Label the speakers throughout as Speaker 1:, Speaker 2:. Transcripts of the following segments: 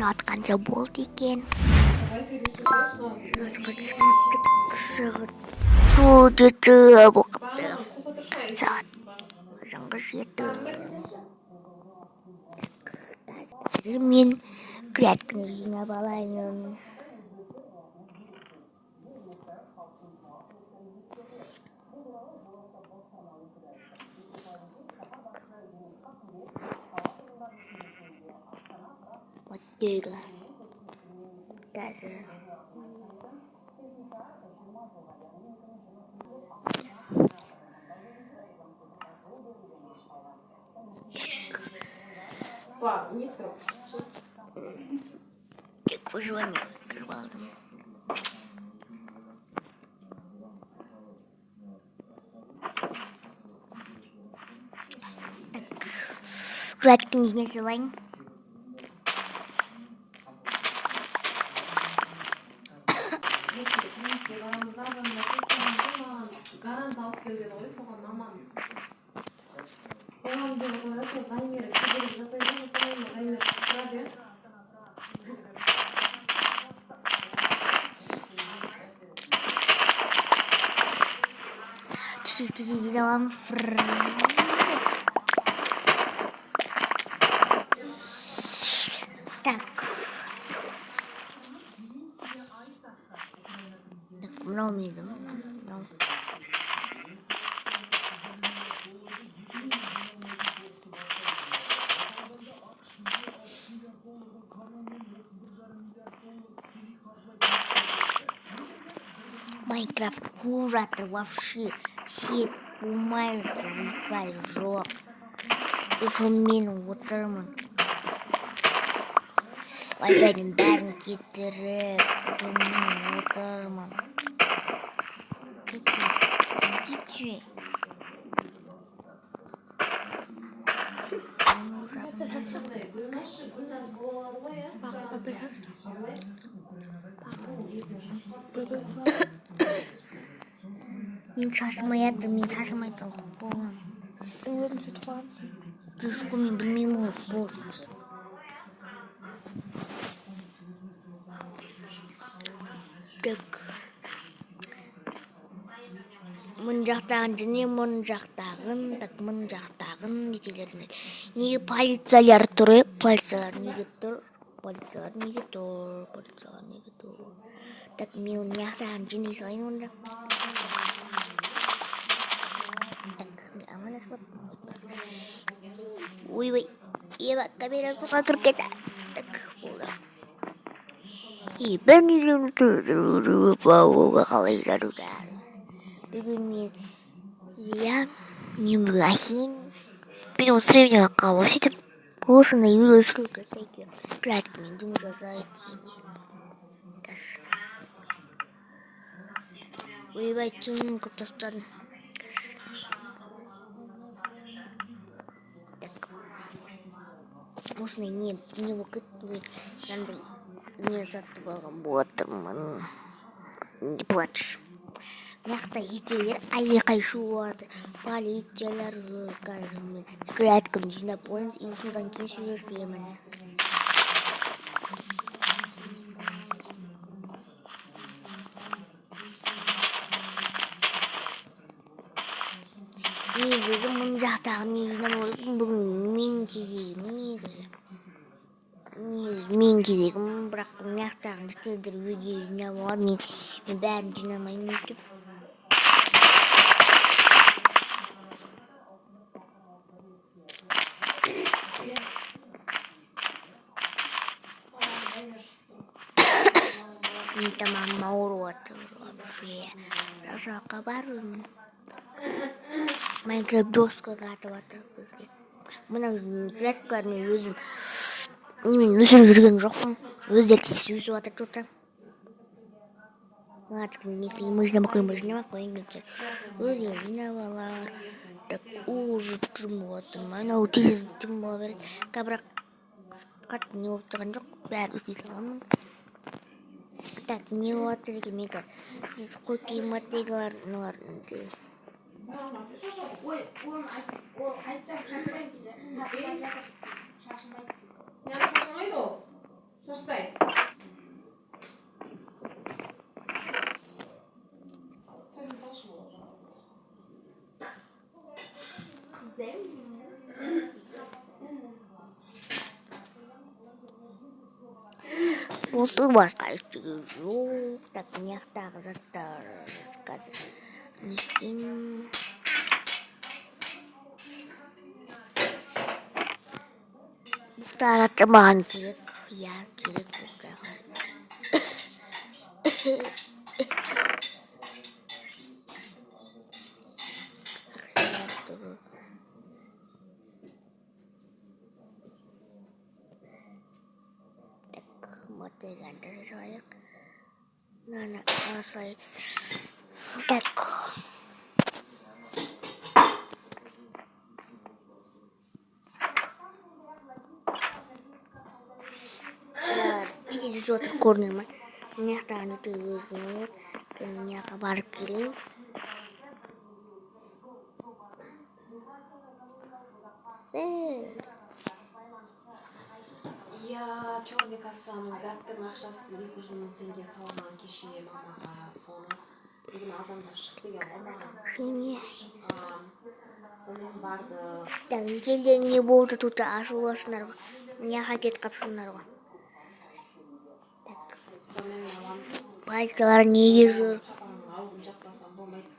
Speaker 1: Saat kanca болды екен. Туды болыпты. Saat жаңғы жеті. Қазір мен грядканы жинап алайын. Оттегі. Қазір. Тек выживание открывалдым. Так, грядканы жинап алайын. Жинап Так, мынау мидым. Майнкрафт ужатыр вообще. Сет болмай жатыр, Wi-Fi жоқ. Мен отырмын. Wi-Fi-дің бәрін кетіріп, отырмын. Кетші. Мен шашымайды, мен шашымайтын болам.
Speaker 2: Сен өзің сөйтіп қойғансың.
Speaker 1: Дұрыс мен білмеймін ол болды. Так. Мұн жақтағын және мұн жақтағын, так мұн жақтағын детелерін. Неге полициялар тұр? Полициялар неге тұр? Полициялар неге тұр? Полициялар неге тұр? Так мен мұн жақтағын және салайын онда. Ой, Ева, камера суға кіріп кетті. Так, болды. Бән үйрен бауға қалай жарудар. Бүгін мен бүгін әсен. Мен өтсірем қауы сөйтіп. Осындай үйрен сүріп кетті. Грядкамен жұмыс жасайды. Ойбай, түнін көп тастадым. Осындай не болып кетті. Мен сатып алған болатырмын. Не плачь. Мынақта ителер әлдеқай шуып жатыр. Полициялар жүр. Қазір мен грядканы жинап қоямыз и содан кейін сөйлесемін. Мен өзім мұн жақтағын жинап қойдым. Бүгін мен кезегім. Мен кезегім, бірақ мынақтағын істелдір өде жинап алады. Мен бәрін жинамайын өйтіп. Мен тамағым ауырып жатыр. Жасаққа бармын. Майнкрафт доскаға атып жатыр бізге. Мына грядкалармен өзім өсіріп жүрген жоқпын. Өздері өсіп жатыр жоқта. Если жинап қойын. Өздері жинап алар. Так, уже түрім болатырмын. Анау тез түрім бола береді. Бірақ қатты не болып тұрған жоқ. Бәрі істей саламын. Так, не болып жатыр екен мен. Сіз қойып мотыгалар
Speaker 2: Ой, ол айтсам шашырайын кейде. Шашырмайды ол. Шашырмайды ол.
Speaker 1: болду, башка ештеңе жок. Так, мынаяктагы заттар қазір не істеймін? Мұхтар маған керек. Иә, керек мұхтарға. Мотыганда человек. Надо бросать. Так. Здесь уже корнер. Меня там ты вызвал. Ты меня кабар килим.
Speaker 2: Я черный касан, даттың ақшасы 200 мың теңге салған кеше мамаға соны бүгін азанда шықты деген ғой маған. Сонымен барды.
Speaker 1: Так, неделя не болды тут ашуласындар. Меня хакет қапшындар ғой. Так.
Speaker 2: Сонымен алам.
Speaker 1: Пальцалар неге жүр?
Speaker 2: Аузын жаппасам болмайды.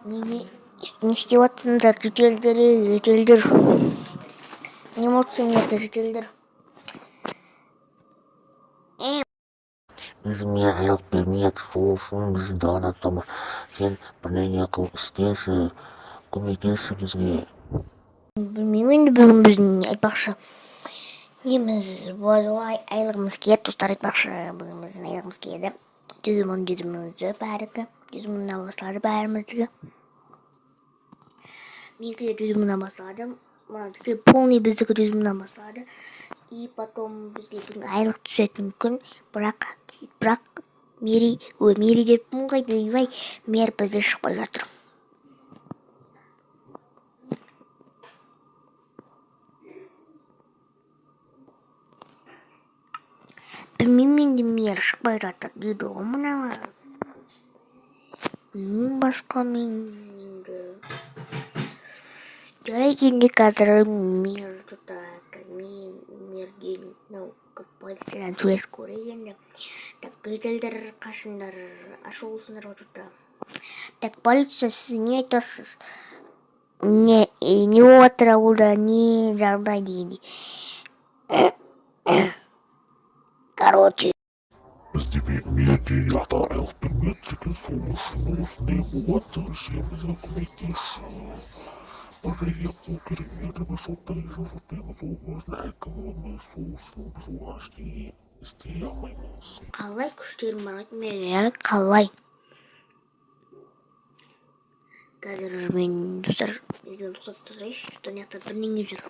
Speaker 1: Не істеп жатсыңдар, жетелдер. Не молчыңдар, жетелдер.
Speaker 3: Біз міне айлық бермейік, сол үшін бізді дағдаттама. Сен бірдеңе қыл істеші, көмектесші бізге.
Speaker 1: Білмеймін, бүгін біздің айтпақшы. Неміз айлығымыз келеді, достар айтпақшы, бүгін біздің айлығымыз келеді. 100 мың бәрікі. 100 мыңнан басталады бәріміздікі. Менікі де 100 мыңнан басталады. Полный біздікі 100 мыңнан басталады. И потом бізге бүгін айлық түсетін күн. Бірақ мери деп мұңғай дейбай, мер бізді шықпай жатыр. Білмеймін де мер шықпай жатыр дейді ғой мұналар. Басқа мен енді жарайды қазір мер мерден полициядан сөз көрейін. Так, көзелдер қашындар ашулысындар отырды. Так, полиция, сіз не айтасыз? Не отыр ауылда, не жағдай дегендей. Короче.
Speaker 3: Бізде мерден жақта айлық бермейік, сол үшін осындай болады, сенбізге көмектесші. Бірдеңе қыл керек, мерді біз соттаймыз, ол өзін әкім болмай, сол үшін біз оған ештеңе істей алмаймыз.
Speaker 1: Қалай күштерім бар мерге, қалай? Қазір мен достар, видеоны тоқтатып тұрайыншы, что неқта бірнеңе жүр.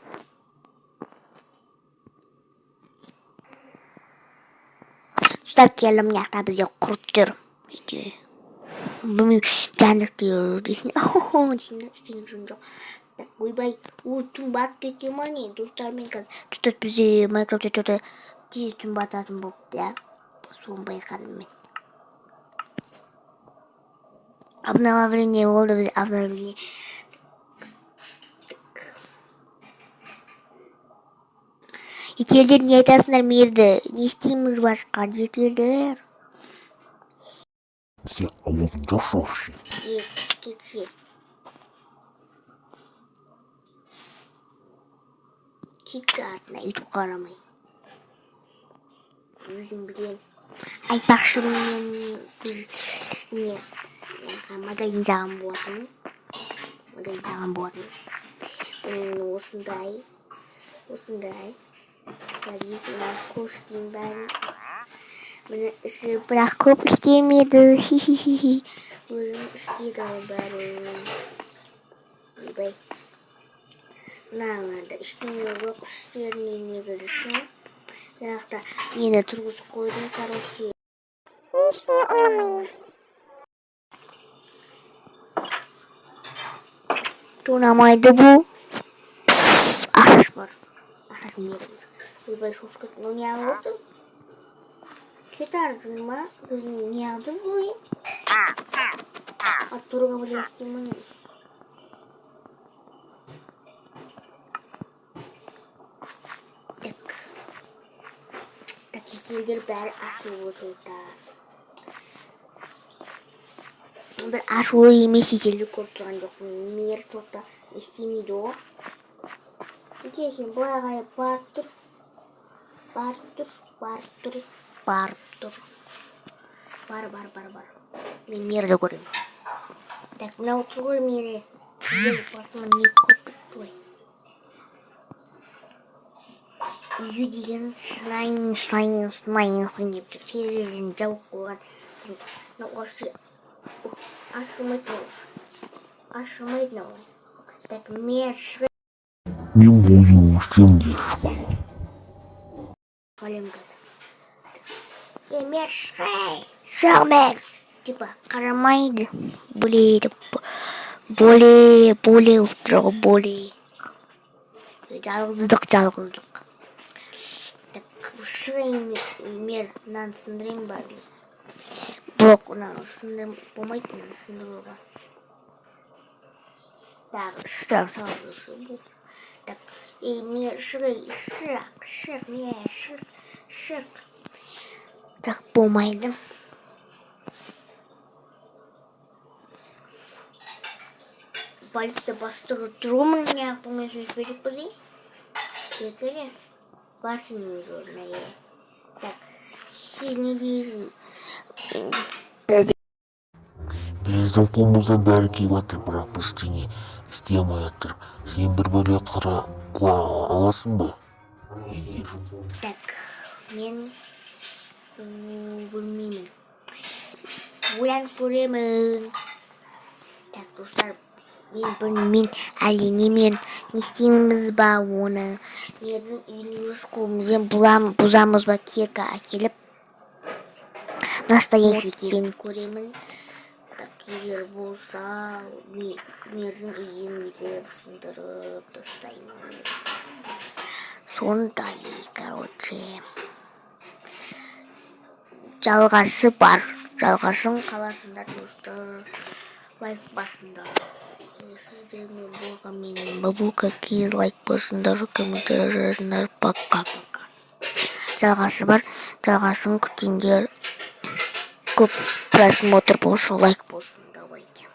Speaker 1: Достар келім неқта бізде құрт жүр. Білмеймін, жәндікті дейсің, дейсің жүн жоқ. Ойбай, түн батып кеткен ма не? Достар мен қазір бізде Майнкрафтта тез түн бататын болыпты, иә. Соны байқадым мен. Обновление болды, біз обновление. Етелдер не айтасыңдар мерді? Не істейміз басқа, етелдер?
Speaker 3: Сен ауылдың жасаушы.
Speaker 1: Кетсе. Кетші артына ютуб қарамай. Өзім білем. Айтпақшы мен магазин жаған болатын. Осындай. Гадесіне кош дейін бәрін. Мені іші бірақ көп істемеді. Өзім істеді бәрін. Ойбай. Мынаңда іштеңе жоқ, іштеріне негізі. Жақта мені тұрғызып қойдым, короче. Мен іштеңе ұнамаймын. Ұнамайды бұл. Ақшасы бар. Ақшасын беріп. Ойбай шошып кетті. Ну не алды? Кетардың ма? Не алды бұл? Аттыруға біле істеймін. істемдер бәрі ашулы жолда. Бір ашулы емес екенін көріп тұрған жоқпын. Мейір жолда істемейді о. Неге сен былай қарай барып тұр. Бар. Мен Мейірді көремін. Так, мынау тұр ғой Мейірі. Басыма не қылып кетті ғой. Үйі деген сынайын деп тұр. Терезені жауып қойған. Мынау ашылмайды ғой. Так, Мейір шығай.
Speaker 3: Мен бойым өшсем де шықпаймын.
Speaker 1: Қалем қазір. Мейір шығай. Шығмен. Типа, қарамайды. Более ұптырғы, более. Жалғыздық. Так, шығайын Мейір, мынаны сындырайын ба? Жоқ, мынаны сындырым болмайды, мынаны сындыруға. Так, так, Мейір, шық, Мейір, шық. Так, болмайды. Полиция бастығы тұрмын, неғылмен сөз беріп бірдей. Кетірі. Басын өз орнына. Так, сіз не дейсіз?
Speaker 3: Біздің қолымыздан бәрі келіп жатыр, бірақ біз ештеңе істей алмай жатыр. Сен бір бөле қыла аласың ба? Егер.
Speaker 1: Так, мен білмеймін. Ойланып көремін. Так, достар, мен әлде не істейміз ба оны? Мейірдің үйін өз қолымызбен бұзамыз ба, кирка әкеліп настоящий киркамен көремін. Так, егер болса, Мейірдің үйін нетіп сындырып тастаймыз. Сондай, короче. Жалғасы бар. Жалғасын қаласында достар. Лайк басыңдар. Сіздермен болған менің бабука кез лайк басыңдар, комментарий жазыңдар. Пока. Жалғасы бар. Жалғасын күтіңдер. Көп просмотр болса лайк болсын. Давайте.